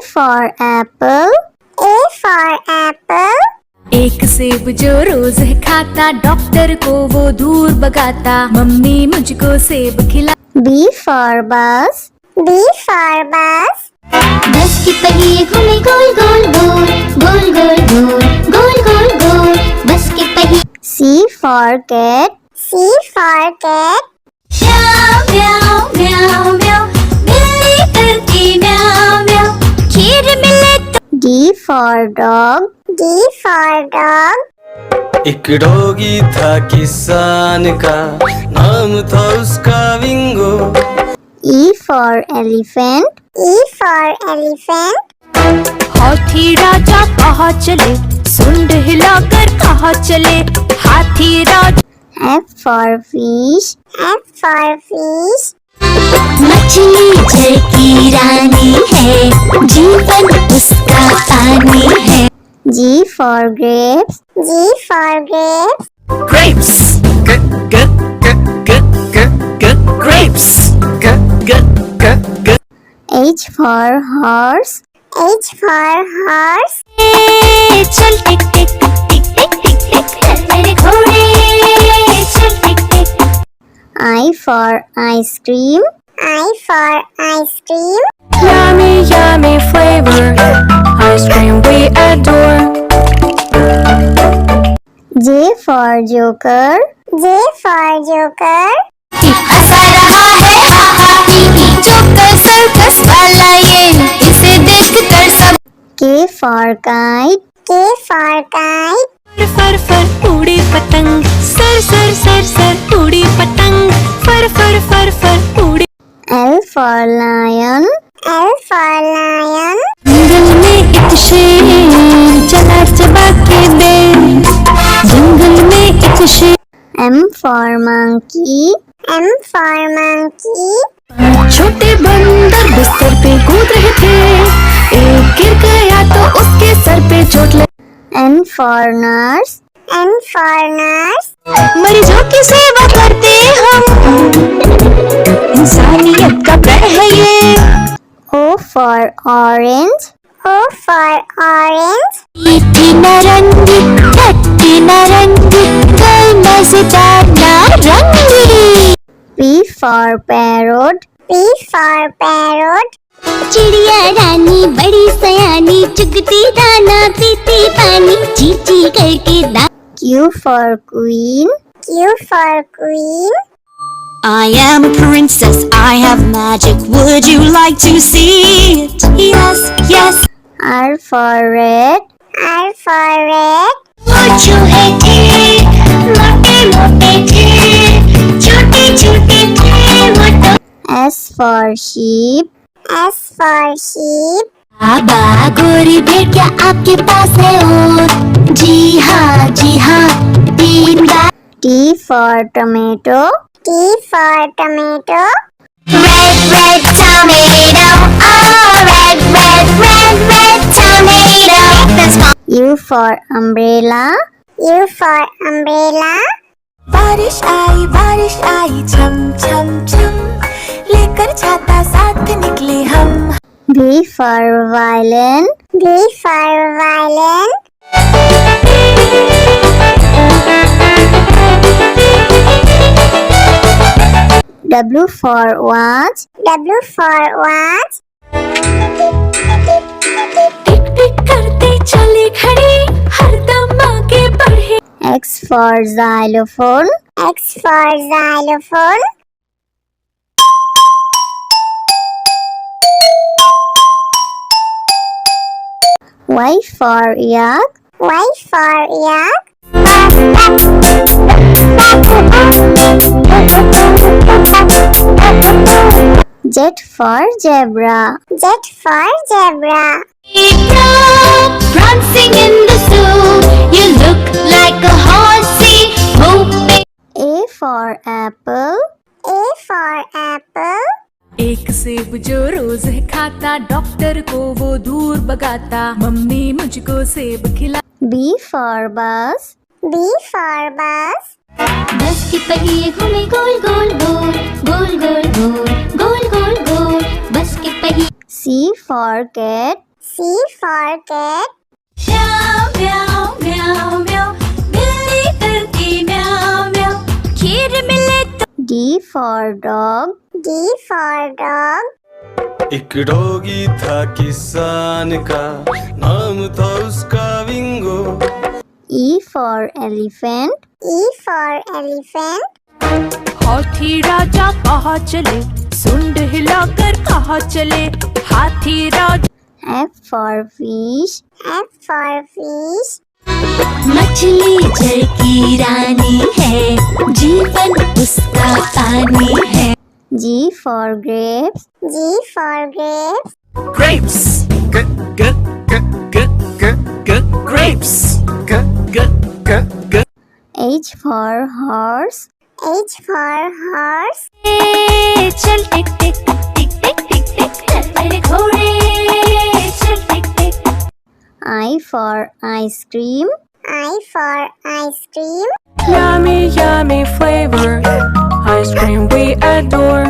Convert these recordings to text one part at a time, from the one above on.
for apple. A for apple. एक सेब जो रोज खाता, डॉक्टर को वो दूर भगाता, मम्मी मुझको सेब खिला। B for bus. B for bus. बस के पहिए घूमे गोल गोल गोल, गोल गोल गोल, गोल गोल गोल, बस के पहिए। C for cat. C for cat. म्याऊ म्याऊ म्याऊ म्याऊ, बिल्ली करती म्याऊ म्याऊ, खीर मिले तो। D for dog. D for dog. एक डॉगी था किसान का, नाम था उसका विंगो। E for elephant. E for elephant. हाथी राजा कहाँ चले, सुंड हिलाकर कहाँ चले, हाथी राजा। F for fish. F for fish. मछली जल की रानी है, जीवन उसका पानी है। G for grapes. G for grapes. Grapes. Grapes. H for horse. H for horse. चल टिक टिक टिक टिक टिक टिक, चल मेरे घोड़े, चल टिक टिक। I for ice cream. I for ice cream. Yummy, yummy flavor, ice cream we adore. J for joker. J for joker. हंसा रहा है हा हा ही ही, joker circus वाला ये, इसे देखकर सब। K for kite. K for kite. फर फर उड़ी पतंग, सर सर सर सर उड़ी पतंग, फर फर फर फर उड़ी। L for lion. L for lion. जंगल में एक शेर चला चबा के दे, जंगल में एक शेर। M for monkey. M for monkey. छोटे बंदर बिस्तर पे कूद रहे थे, एक गिर गया तो उसके सर पे चोट लगी। N for nurse. N for nurse. मरीजों की सेवा करते हम, इंसानियत का प्रण है ये। O for orange. O for orange. मीठी नारंगी, खट्टी नारंगी, कल मजेदार नारंगी। P for parrot. P for parrot. चिड़िया रानी बड़ी सयानी, चुगती दाना पीती पानी, ची ची करके दा। Q for queen. Q for queen. I am a princess, I have magic, would you like to see it? Yes, yes. R for red. R for red. Would you hate it? मोटे मोटे थे, छोटे छोटे थे वो तो। S for sheep. S for sheep. बाबा गोरी भेड़िया आपके पास है और, जी हाँ 3 बार। T for tomato. T for tomato. Red red tomato, oh red red red red tomato. That's my U for umbrella. U for umbrella. बारिश आई छम छम छम, लेकर छाता साथ निकले हम। V for violin. V for violin. W for watch. W for watch. टिक टिक करते चले घड़ी, हरदम आगे बढ़े। X for xylophone. X for xylophone. Y for yak. Y for yak. Z for zebra. Z for zebra. prancing in the zoo, you look like a horsey, hoping. A for apple. A for apple. एक सेब जो रोज खाता, doctor को वो दूर भगाता, mummy मुझको सेब खिला। B for bus. B for bus. बस के पहिए घूमे गोल गोल गोल, गोल गोल गोल, गोल गोल गोल, बस के पहिए। C for cat. C for cat. म्याऊ म्याऊ म्याऊ म्याऊ बिल्ली करती म्याऊ म्याऊ खीर मिले तो D for dog. D for dog. एक डॉगी था किसान का, नाम था उसका विंगो। E for elephant. E for elephant. हाथी राजा कहाँ चले, सुंड हिलाकर कहाँ चले, हाथी राजा। F for fish. F for fish. मछली जल की रानी है, जीवन उसका पानी है। G for grapes. G for grapes. Grapes. G g g g g g grapes. G g g g. H for horse. H for horse. चल टिक टिक टिक टिक टिक टिक चल मेरे घोड़े, चल टिक टिक। I for ice cream. I for ice cream. Yummy yummy flavor, ice cream we adore.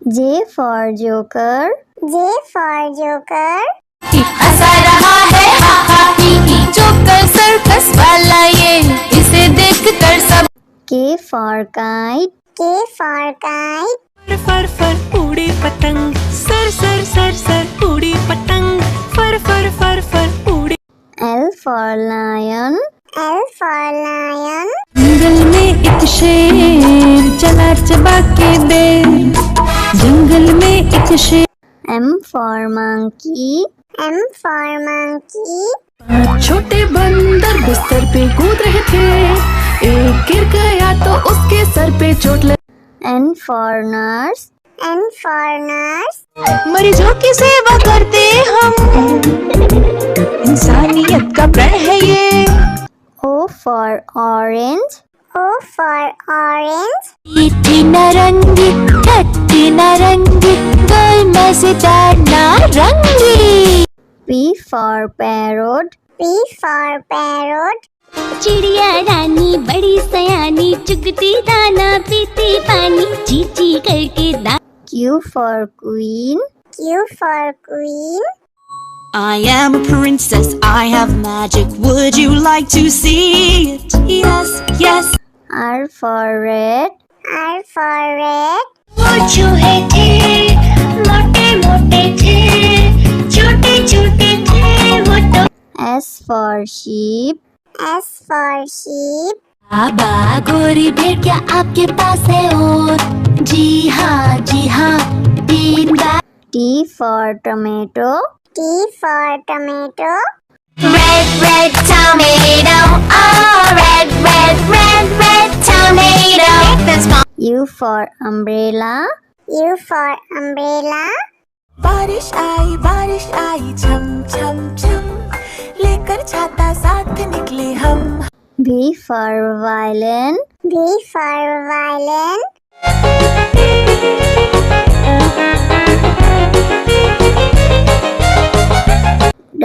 J for joker. J for joker. हंसा रहा है हा हा ही ही, joker circus वाला ये, इसे देख कर सब। K for kite. K for kite. फर फर उड़ी पतंग, सर सर सर सर उड़ी पतंग, फर फर फर फर उड़ी। L for lion. L for lion. जंगल में एक शेर चला चबा के बेर, जंगल में एक शेर। M for monkey. M for monkey. छोटे बंदर बिस्तर पे कूद रहे थे, एक गिर गया तो उसके सर पे चोट लगी। N for nurse. N for nurse. मरीजों की सेवा करते हम, इंसानियत का प्रण है ये। O for orange. O for orange. मीठी नारंगी खट्टी नारंगी, गोल मजेदार नारंगी। P for parrot. P for parrot. चिड़िया रानी बड़ी सयानी, चुगती दाना पीती पानी, चींची करके दाना। Q for queen. Q for queen. I am a princess, I have magic. Would you like to see it? Yes, yes. R for red. R for red. वो चूहे थे, मोटे मोटे थे, छोटे छोटे थे वो तो। S for sheep. S for sheep. बाबा गोरी भेड़ क्या आपके पास है और? जी हाँ 3 बार। T for tomato. T for tomato. Red, red tomato, oh red, red, red, red tomato. This U for umbrella. U for umbrella. बारिश आई छम छम छम, लेकर छाता साथ निकले हम। V for violin. V for violin.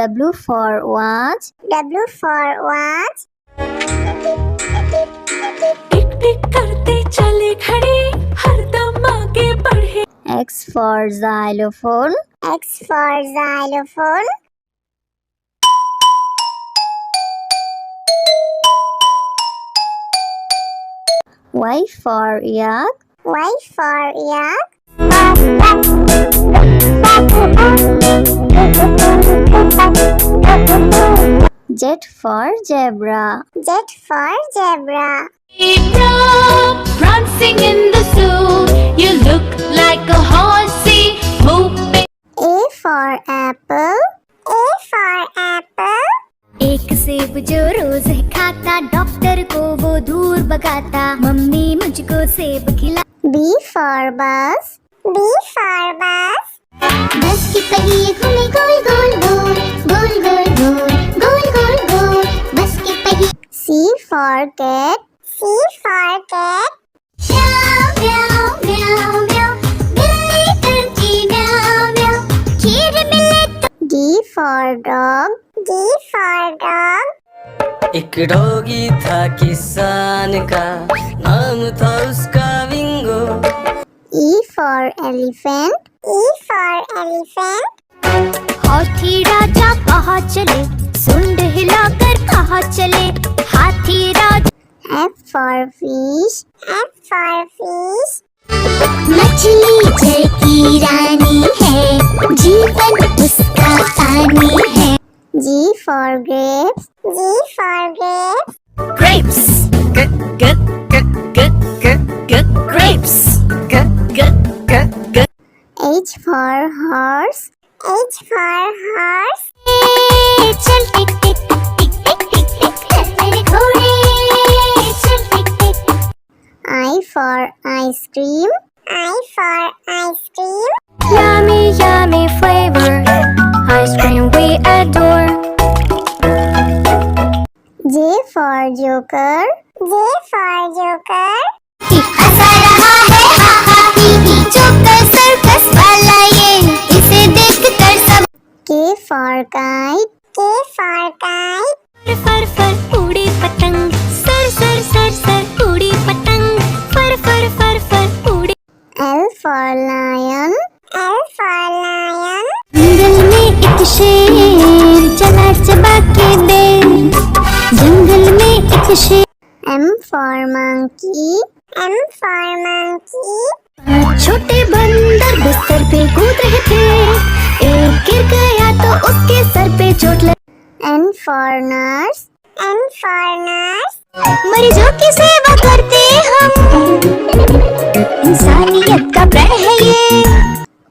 W for watch. W for watch. टिक टिक करते चले खड़े, हरदम आगे बढ़े। X for xylophone. X for xylophone. Y for yak. Y for yak. Z for zebra. Z for zebra. Zebra prancing in the zoo, you look like a horsey whooping. A for apple. A for apple. एक सेब जो रोज खाता, doctor को वो दूर भगाता, mummy मुझको सेब खिला। B for bus. B for bus. बस की पहिए घूमे गोल गोल गोल, गोल गोल गोल, गोल गोल गोल, बस की पहिए। C for cat. C for cat. म्याऊ म्याऊ म्याऊ म्याऊ, बिल्ली करती म्याऊ म्याऊ, खीर मिले तो। D for dog. D for dog. एक डॉगी था किसान का, नाम था उसका विंगो। E for elephant. E for elephant. हाथी राजा कहाँ चले, सुंड हिलाकर कहाँ चले, हाथी राजा। F for fish. F for fish. मछली जल की रानी है, जीवन उसका पानी है। G for grapes. G for grapes. Grapes. Grapes. H for horse. H for horse. चल टिक टिक टिक टिक टिक टिक चल मेरे घोड़े, चल टिक टिक। I for ice cream. I for ice cream. Yummy yummy flavor, ice cream we adore. J for joker. J for joker. हंसा रहा है हा हा ही ही, joker circus वाला ये, इसे देख कर सब। K for kite. K for kite. फर फर उड़ी पतंग, सर सर सर सर उड़ी पतंग, फर फर फर फर उड़ी। L for lion. L for lion. जंगल में एक शेर चला चबा के बेर, जंगल में एक शेर। M for monkey. M for monkey. छोटे बंदर बिस्तर पे कूद रहे थे, एक गिर गया तो उसके सर पे चोट लगी। N for nurse. N for nurse. मरीजों की सेवा करते हम, इंसानियत का प्रण है ये।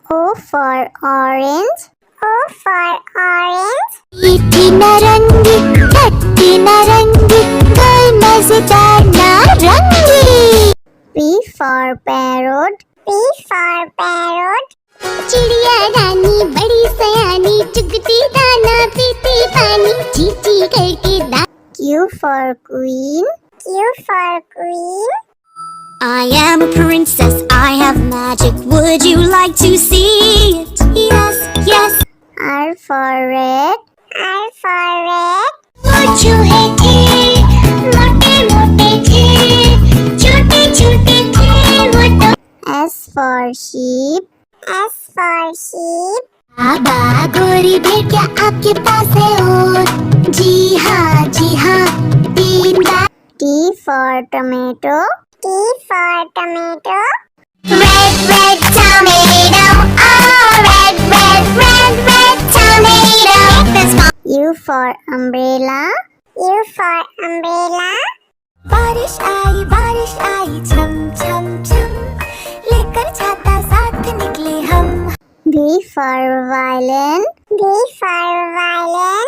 O for orange. O for orange. मीठी नारंगी, खट्टी नारंगी, कोई मजेदार नारंगी। P for parrot. P for parrot. चिड़िया रानी बड़ी सयानी, चुगती दाना पीती पानी, चींची करके दा। Q for queen. Q for queen. I am a princess, I have magic. Would you like to see it? Yes, yes. R for red. R for red. वो चूहे थे, मोटे मोटे थे, छोटे छोटे थे वो तो। S for sheep. S for sheep. बाबा गोरी भेड़िया आपके पास है और, जी हाँ 3 बार। T for tomato. T for tomato. Red, red tomato, oh red, red, red, red tomato. U for umbrella. U for umbrella. बारिश आई छम छम छम, लेकर छाता साथ निकले हम। V for violin. V for violin.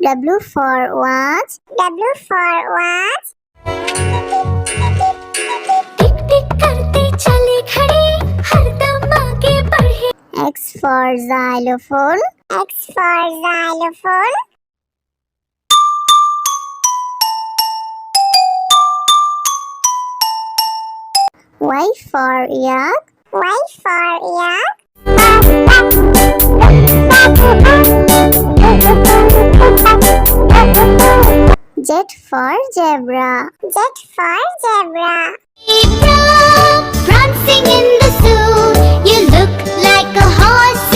W for watch. W for watch. टिक टिक करते चले खड़े, हरदम आगे बढ़े। X for xylophone. X for xylophone. Y for yak. Y for yak. Z for zebra. Z for zebra. Prancing in the zoo, you look like a horse